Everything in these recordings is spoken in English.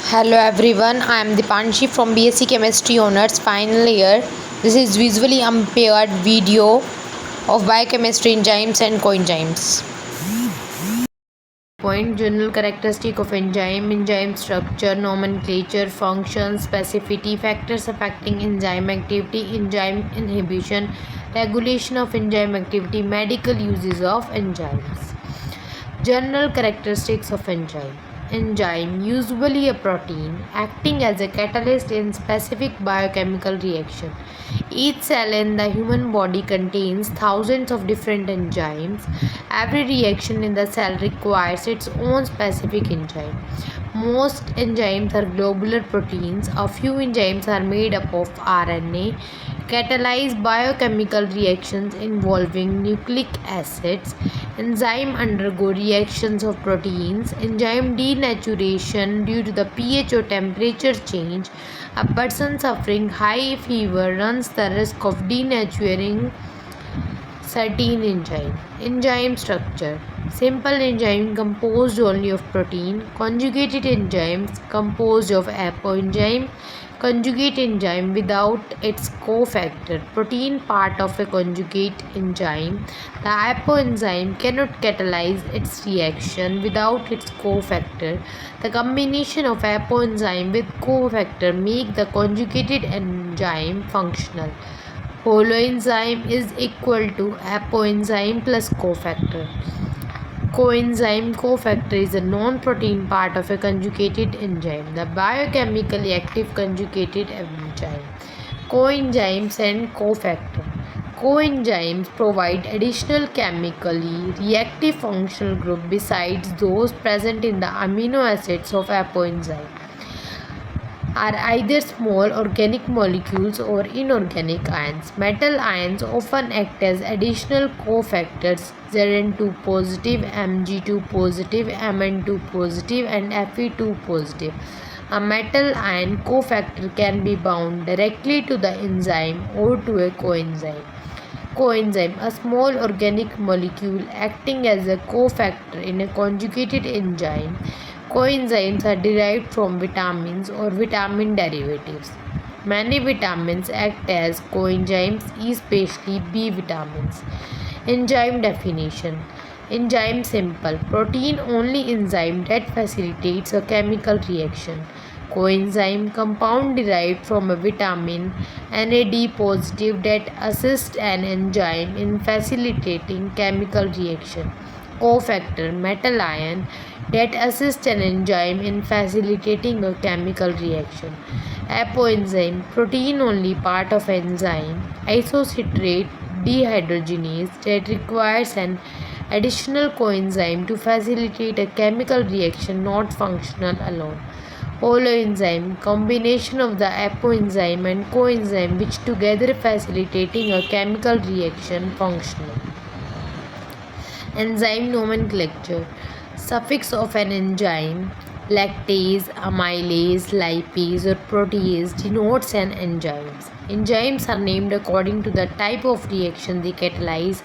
Hello everyone, I am Dipanshi from BSc Chemistry Honors final year. This is visually impaired video of biochemistry enzymes and coenzymes. Point general characteristic of enzyme structure, nomenclature, function, specificity, factors affecting enzyme activity, enzyme inhibition, regulation of enzyme activity, medical uses of enzymes. General characteristics of enzyme. Enzyme, usually a protein, acting as a catalyst in specific biochemical reaction. Each cell in the human body contains thousands of different enzymes. Every reaction in the cell requires its own specific enzyme. Most enzymes are globular proteins. A few enzymes are made up of RNA, catalyze biochemical reactions involving nucleic acids. Enzyme undergo reactions of proteins. Enzyme denaturation due to the pH or temperature change. A person suffering high fever runs the risk of denaturing certain enzyme. Enzyme structure. Simple enzyme composed only of protein. Conjugated enzymes composed of apoenzyme. Conjugate enzyme without its cofactor. Protein part of a conjugate enzyme. The apoenzyme cannot catalyze its reaction without its cofactor. The combination of apoenzyme with cofactor make the conjugated enzyme functional. Holoenzyme is equal to apoenzyme plus cofactor. Coenzyme cofactor is a non-protein part of a conjugated enzyme, the biochemically active conjugated enzyme. Coenzymes and cofactor. Coenzymes provide additional chemically reactive functional group besides those present in the amino acids of apoenzyme. Are either small organic molecules or inorganic ions. Metal ions often act as additional cofactors Zn2 positive, Mg2 positive, Mn2 positive, and Fe2 positive. A metal ion cofactor can be bound directly to the enzyme or to a coenzyme. Coenzyme, a small organic molecule acting as a cofactor in a conjugated enzyme. Coenzymes are derived from vitamins or vitamin derivatives. Many vitamins act as coenzymes, especially B vitamins. Enzyme definition. Enzyme simple. Protein only enzyme that facilitates a chemical reaction. Coenzyme compound derived from a vitamin NAD positive that assists an enzyme in facilitating chemical reaction. Cofactor metal ion that assists an enzyme in facilitating a chemical reaction. Apoenzyme protein only part of enzyme isocitrate dehydrogenase that requires an additional coenzyme to facilitate a chemical reaction, not functional alone. Holoenzyme combination of the apoenzyme and coenzyme which together facilitating a chemical reaction functional. Enzyme nomenclature. Suffix of an enzyme, lactase, amylase, lipase or protease denotes an enzyme. Enzymes are named according to the type of reaction they catalyze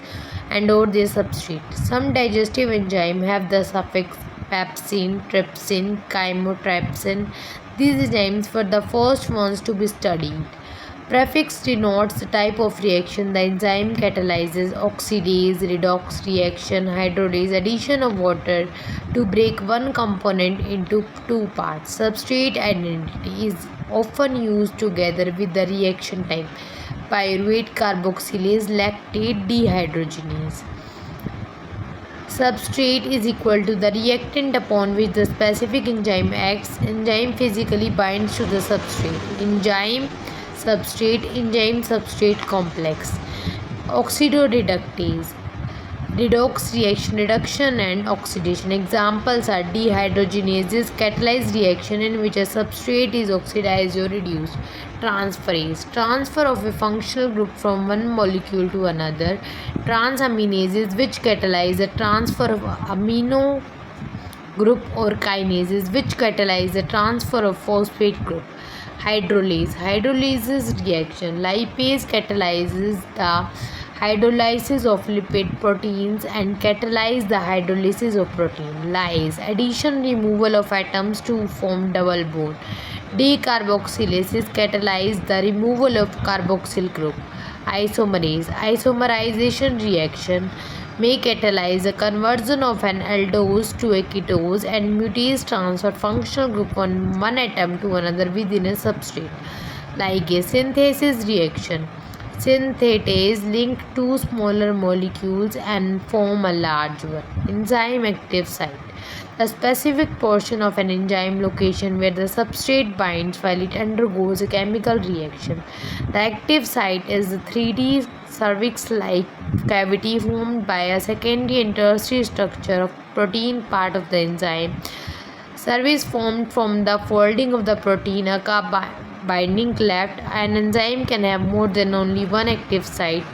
and or their substrate. Some digestive enzymes have the suffix pepsin, trypsin, chymotrypsin. These enzymes were the first ones to be studied. Prefix denotes the type of reaction the enzyme catalyzes: oxidase, redox reaction, hydrolase, addition of water to break one component into two parts. Substrate identity is often used together with the reaction type: pyruvate, carboxylase, lactate, dehydrogenase. Substrate is equal to the reactant upon which the specific enzyme acts. Enzyme physically binds to the substrate. Enzyme substrate complex. Oxidoreductase, redox reaction, reduction and oxidation. Examples are dehydrogenases, catalyzed reaction in which a substrate is oxidized or reduced. Transferase, transfer of a functional group from one molecule to another. Transaminases, which catalyze the transfer of amino group, or kinases, which catalyze the transfer of phosphate group. Hydrolase, hydrolases reaction. Lipase catalyzes the hydrolysis of lipid proteins and catalyze the hydrolysis of protein. Lyase, addition removal of atoms to form double bond. Decarboxylases catalyze the removal of carboxyl group. Isomerase, isomerization reaction may catalyze the conversion of an aldose to a ketose and mutate transfer functional group on one atom to another within a substrate. Ligase, synthesis reaction. Synthetase link two smaller molecules and form a large one. Enzyme active site. The specific portion of an enzyme location where the substrate binds while it undergoes a chemical reaction. The active site is the 3D cervix-like cavity formed by a secondary and tertiary structure of protein part of the enzyme. Cervix formed from the folding of the protein, a binding cleft. An enzyme can have more than only one active site.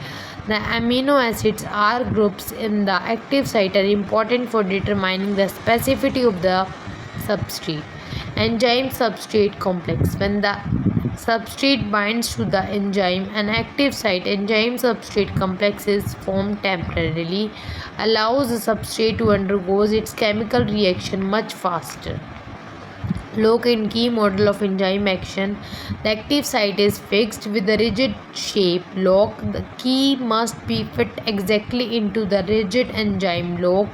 The amino acids R groups in the active site are important for determining the specificity of the substrate. Enzyme substrate complex. When the substrate binds to the enzyme, an active site enzyme substrate complex is formed temporarily, allows the substrate to undergo its chemical reaction much faster. Lock and key model of enzyme action. The active site is fixed with a rigid shape lock. The key must be fit exactly into the rigid enzyme lock.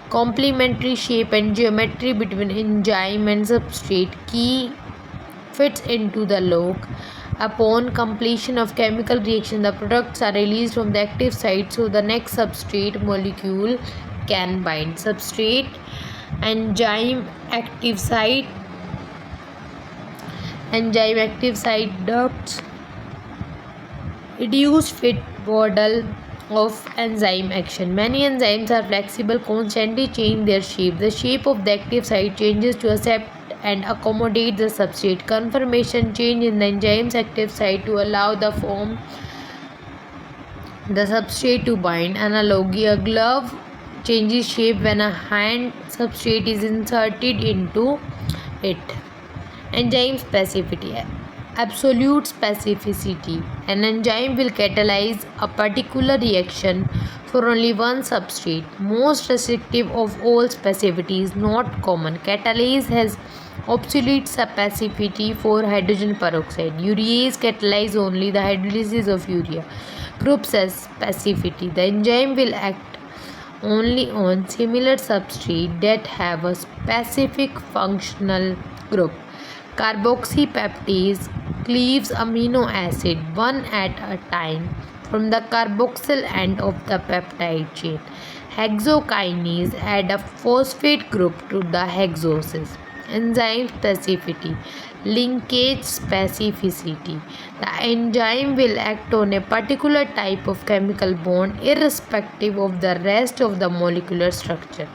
Complementary shape and geometry between enzyme and substrate. Key fits into the lock. Upon completion of chemical reaction, the products are released from the active site so the next substrate molecule can bind. Substrate, enzyme active site, enzyme active site ducts, reduced fit model of enzyme action. Many enzymes are flexible, constantly change their shape. The shape of the active site changes to accept and accommodate the substrate. Conformation change in the enzyme's active site to allow the form the substrate to bind. Analogy, a glove changes shape when a hand substrate is inserted into it. Enzyme specificity. Absolute specificity. An enzyme will catalyze a particular reaction for only one substrate. Most restrictive of all specificity is not common. Catalase has obsolete specificity for hydrogen peroxide. Urease catalyzes only the hydrolysis of urea. Group says specificity. The enzyme will act only on similar substrate that have a specific functional group. Carboxypeptidase cleaves amino acid one at a time from the carboxyl end of the peptide chain. Hexokinase add a phosphate group to the hexoses. Enzyme specificity. Linkage specificity. The enzyme will act on a particular type of chemical bond irrespective of the rest of the molecular structure.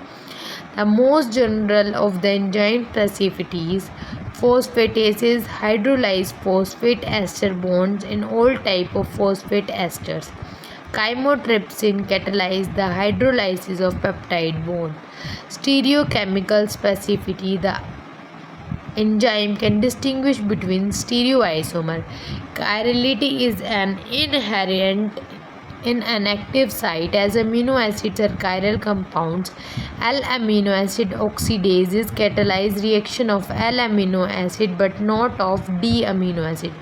The most general of the enzyme specificities, phosphatases hydrolyze phosphate ester bonds in all types of phosphate esters. Chymotrypsin catalyze the hydrolysis of peptide bond. Stereochemical specificity. The enzyme can distinguish between stereoisomer. Chirality is an inherent in an active site as amino acids are chiral compounds. L-amino acid oxidases catalyze reaction of L-amino acid but not of D-amino acid.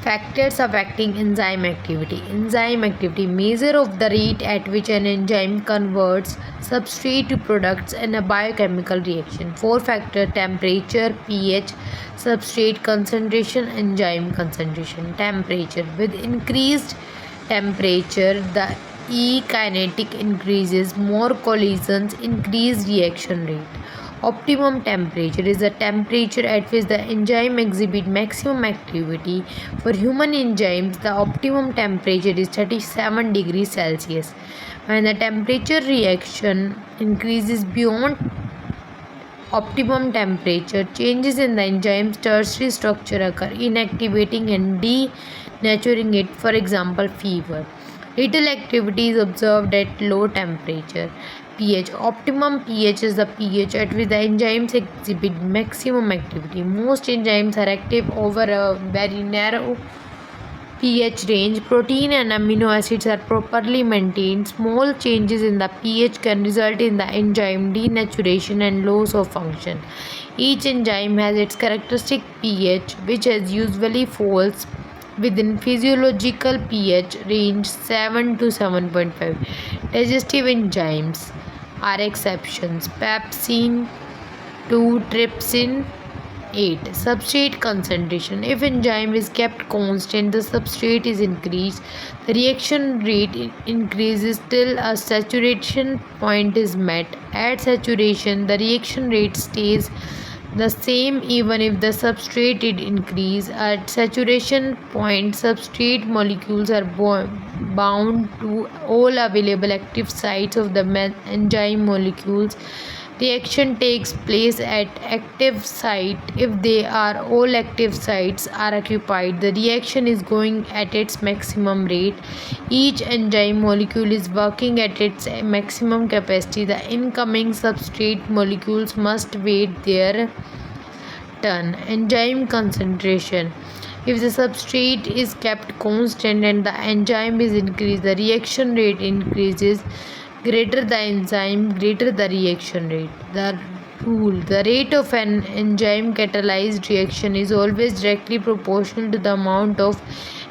Factors affecting enzyme activity. Enzyme activity, measure of the rate at which an enzyme converts substrate to products in a biochemical reaction. 4 factor: temperature, pH, substrate concentration, enzyme concentration. Temperature. With increased temperature, the E-kinetic increases, more collisions, increased reaction rate. Optimum temperature is the temperature at which the enzyme exhibits maximum activity. For human enzymes, the optimum temperature is 37 degrees Celsius. When the temperature reaction increases beyond optimum temperature, changes in the enzyme's tertiary structure occur, inactivating and denaturing it, for example, fever. Little activity is observed at low temperature. pH. Optimum pH is the pH at which the enzymes exhibit maximum activity. Most enzymes are active over a very narrow pH range. Protein and amino acids are properly maintained. Small changes in the pH can result in the enzyme denaturation and loss of function. Each enzyme has its characteristic pH, which is usually falls within physiological pH range 7 to 7.5. Digestive enzymes are exceptions. Pepsin 2, trypsin 8. Substrate concentration. If enzyme is kept constant, the substrate is increased. The reaction rate increases till a saturation point is met. At saturation, the reaction rate stays the same even if the substrate did increase. At saturation point, substrate molecules are bound to all available active sites of the enzyme molecules. Reaction takes place at active site. If they are all active sites are occupied, the reaction is going at its maximum rate. Each enzyme molecule is working at its maximum capacity. The incoming substrate molecules must wait their turn. Enzyme concentration. If the substrate is kept constant and the enzyme is increased, the reaction rate increases. Greater the enzyme, greater the reaction rate. The rule: the rate of an enzyme catalyzed reaction is always directly proportional to the amount of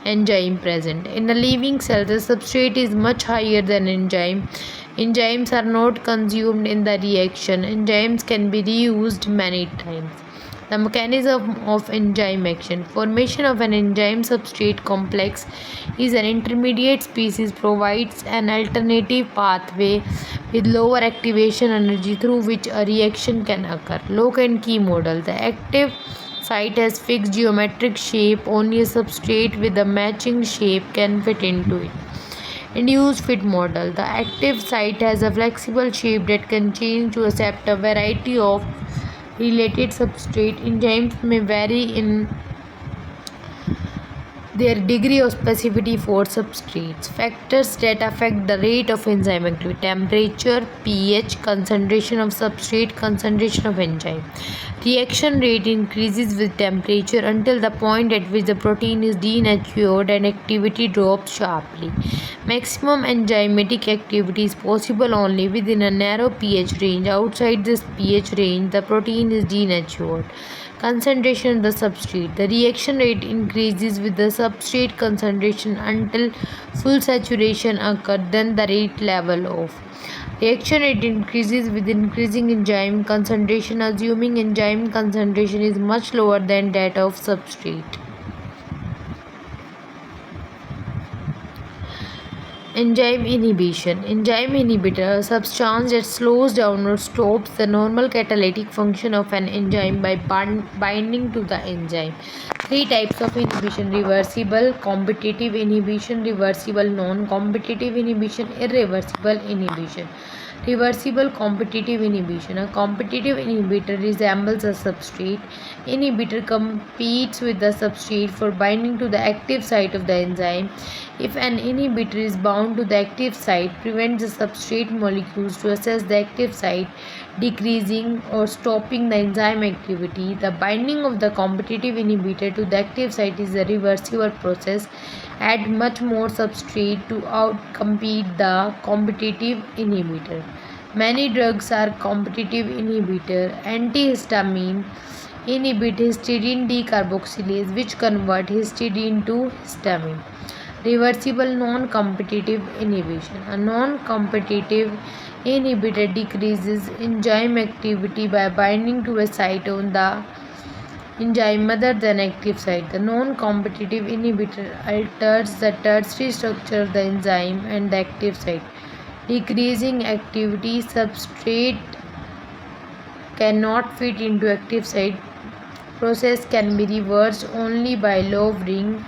enzyme present. In a living cell, the substrate is much higher than enzyme. Enzymes are not consumed in the reaction. Enzymes can be reused many times. The mechanism of enzyme action. Formation of an enzyme substrate complex is an intermediate species provides an alternative pathway with lower activation energy through which a reaction can occur. Lock and key model. The active site has fixed geometric shape. Only a substrate with a matching shape can fit into it. Induced fit model. The active site has a flexible shape that can change to accept a variety of related substrate. Enzymes may vary in their degree of specificity for substrates. Factors that affect the rate of enzyme activity: temperature, pH, concentration of substrate, concentration of enzyme. Reaction rate increases with temperature until the point at which the protein is denatured and activity drops sharply. Maximum enzymatic activity is possible only within a narrow pH range. Outside this pH range, the protein is denatured. Concentration of the substrate. The reaction rate increases with the substrate concentration until full saturation occurs, then the rate level off. Reaction rate increases with increasing enzyme concentration, assuming enzyme concentration is much lower than that of substrate. Enzyme inhibition. Enzyme inhibitor, a substance that slows down or stops the normal catalytic function of an enzyme by binding to the enzyme. Three types of inhibition: reversible, competitive inhibition, reversible non-competitive inhibition, irreversible inhibition. Reversible competitive inhibition. A competitive inhibitor resembles a substrate. Inhibitor competes with the substrate for binding to the active site of the enzyme. If an inhibitor is bound to the active site, prevents the substrate molecules to access the active site, decreasing or stopping the enzyme activity. The binding of the competitive inhibitor to the active site is a reversible process. Add much more substrate to outcompete the competitive inhibitor. Many drugs are competitive inhibitor. Antihistamine inhibit histidine decarboxylase, which convert histidine to histamine. Reversible non-competitive inhibition. A non-competitive inhibitor decreases enzyme activity by binding to a site on the enzyme other than active site. The non-competitive inhibitor alters the tertiary structure of the enzyme and the active site, decreasing activity. Substrate cannot fit into active site. Process can be reversed only by lowering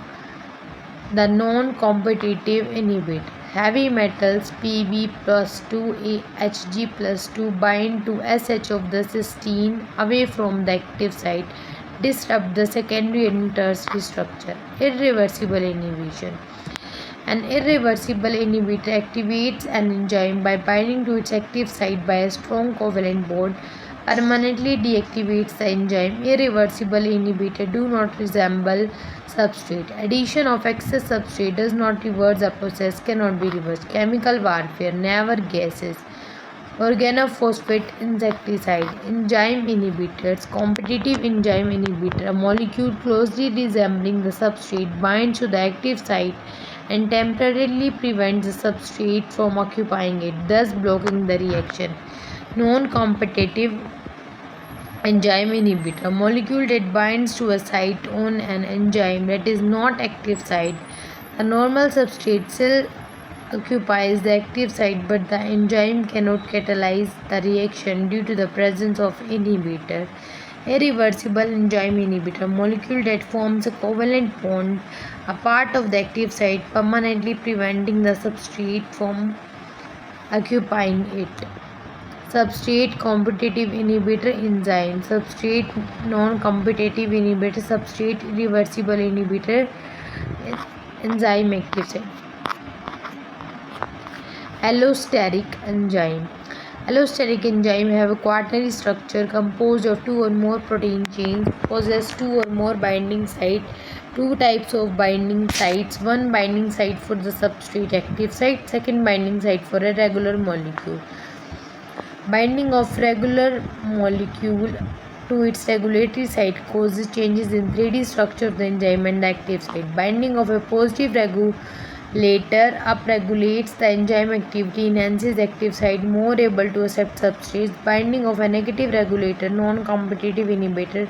the non-competitive inhibitor. Heavy metals Pb plus 2 Hg plus 2 bind to SH of the cysteine away from the active site, disrupt the secondary and tertiary structure. Irreversible inhibition. An irreversible inhibitor activates an enzyme by binding to its active site by a strong covalent bond, permanently deactivates the enzyme. Irreversible inhibitors do not resemble substrate. Addition of excess substrate does not reverse the process, cannot be reversed. Chemical warfare never guesses. Organophosphate insecticide, enzyme inhibitors, competitive enzyme inhibitor, a molecule closely resembling the substrate binds to the active site and temporarily prevents the substrate from occupying it, thus blocking the reaction. Non-competitive enzyme inhibitor, a molecule that binds to a site on an enzyme that is not active site. The normal substrate still occupies the active site, but the enzyme cannot catalyze the reaction due to the presence of inhibitor. Irreversible enzyme inhibitor, molecule that forms a covalent bond, a part of the active site, permanently preventing the substrate from occupying it. Substrate competitive inhibitor enzyme, substrate non-competitive inhibitor, substrate irreversible inhibitor, enzyme active site. Allosteric enzyme. Allosteric enzyme have a quaternary structure composed of two or more protein chains, possess two or more binding sites, two types of binding sites, one binding site for the substrate active site, second binding site for a regular molecule. Binding of regular molecule to its regulatory site causes changes in 3D structure of the enzyme and the active site. Binding of a positive regulator upregulates the enzyme activity, enhances active site, more able to accept substrates. Binding of a negative regulator, non-competitive inhibitor,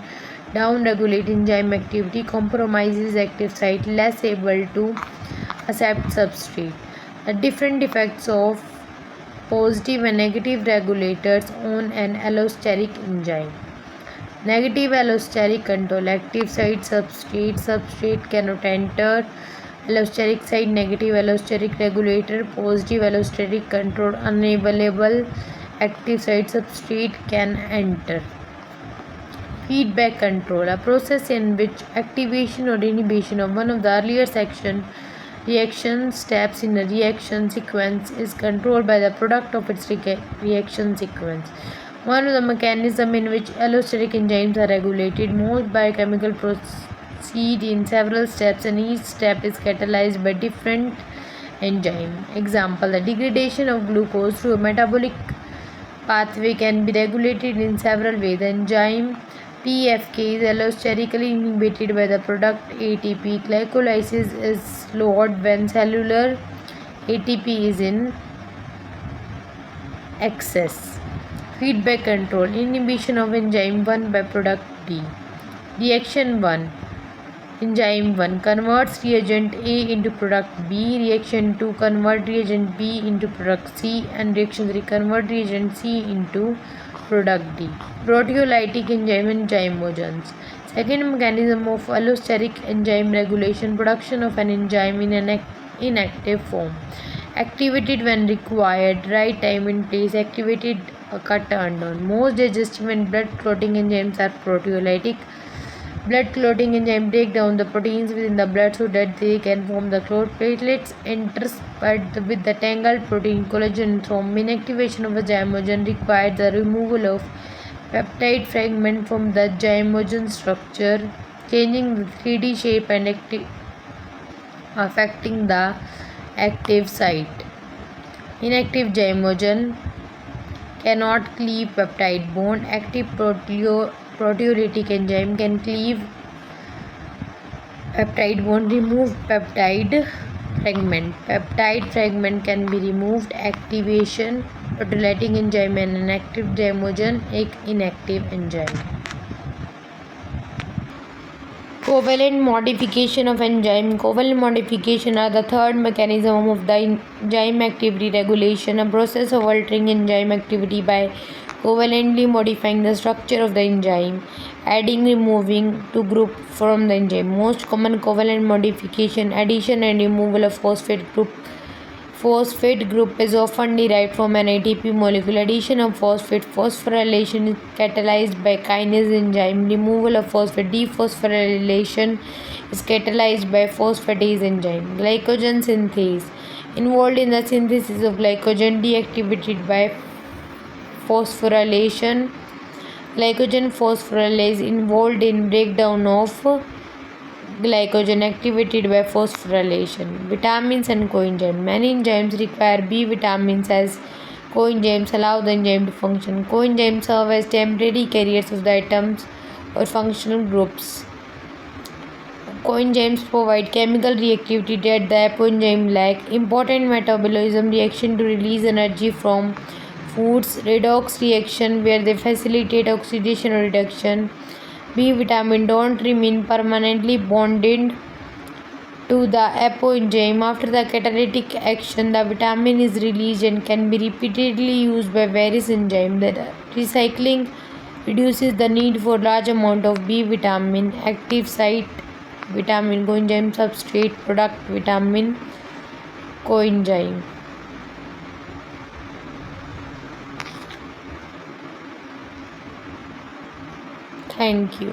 down-regulate enzyme activity, compromises active site, less able to accept substrate. The different effects of positive and negative regulators on an allosteric enzyme. Negative allosteric control, active site substrate cannot enter allosteric site, negative allosteric regulator, positive allosteric control unavailable, active site substrate can enter. Feedback control, a process in which activation or inhibition of one of the earlier reaction steps in a reaction sequence is controlled by the product of its reaction sequence. One of the mechanisms in which allosteric enzymes are regulated, most biochemical proceed in several steps and each step is catalyzed by different enzyme. Example, the degradation of glucose through a metabolic pathway can be regulated in several ways. The enzyme PFK is allosterically inhibited by the product ATP. Glycolysis is slowed when cellular ATP is in excess. Feedback control, inhibition of enzyme 1 by product B. Reaction 1. Enzyme 1 converts reagent A into product B. Reaction 2 convert reagent B into product C. And reaction 3 convert reagent C into product D. Proteolytic enzyme and zymogens. Second mechanism of allosteric enzyme regulation, production of an enzyme in an inactive form. Activated when required, right time and place, activated turned on. Most digestive and blood clotting enzymes are proteolytic. Blood clotting enzyme break down the proteins within the blood so that they can form the clot. Platelets interspersed with the tangled protein collagen from inactivation of a zymogen required the removal of peptide fragment from the zymogen structure, changing the 3D shape and affecting the active site. Inactive zymogen cannot cleave peptide bond. Active proteolytic enzyme can cleave peptide bond, remove peptide fragment. Peptide fragment can be removed. Activation proteolytic enzyme and an active zymogen, एक inactive enzyme. Covalent modification of enzyme. Covalent modification are the third mechanism of the enzyme activity regulation, a process of altering enzyme activity by covalently modifying the structure of the enzyme, adding, removing to group from the enzyme. Most common covalent modification, addition and removal of phosphate group Phosphate group is often derived from an ATP molecule. Addition of phosphate phosphorylation is catalyzed by kinase enzyme. Removal of phosphate dephosphorylation is catalyzed by phosphatase enzyme. Glycogen synthase involved in the synthesis of glycogen deactivated by phosphorylation. Glycogen phosphorylase involved in breakdown of glycogen activated by phosphorylation. Vitamins and coenzyme. Many enzymes require B vitamins as coenzymes allow the enzyme to function. Coenzymes serve as temporary carriers of the atoms or functional groups. Coenzymes provide chemical reactivity that the apoenzyme lack. Important metabolism reaction to release energy from foods. Redox reaction where they facilitate oxidation or reduction. B vitamin don't remain permanently bonded to the apoenzyme. After the catalytic action, the vitamin is released and can be repeatedly used by various enzymes. The recycling reduces the need for large amount of B vitamin. Active site vitamin coenzyme substrate product vitamin coenzyme. Thank you.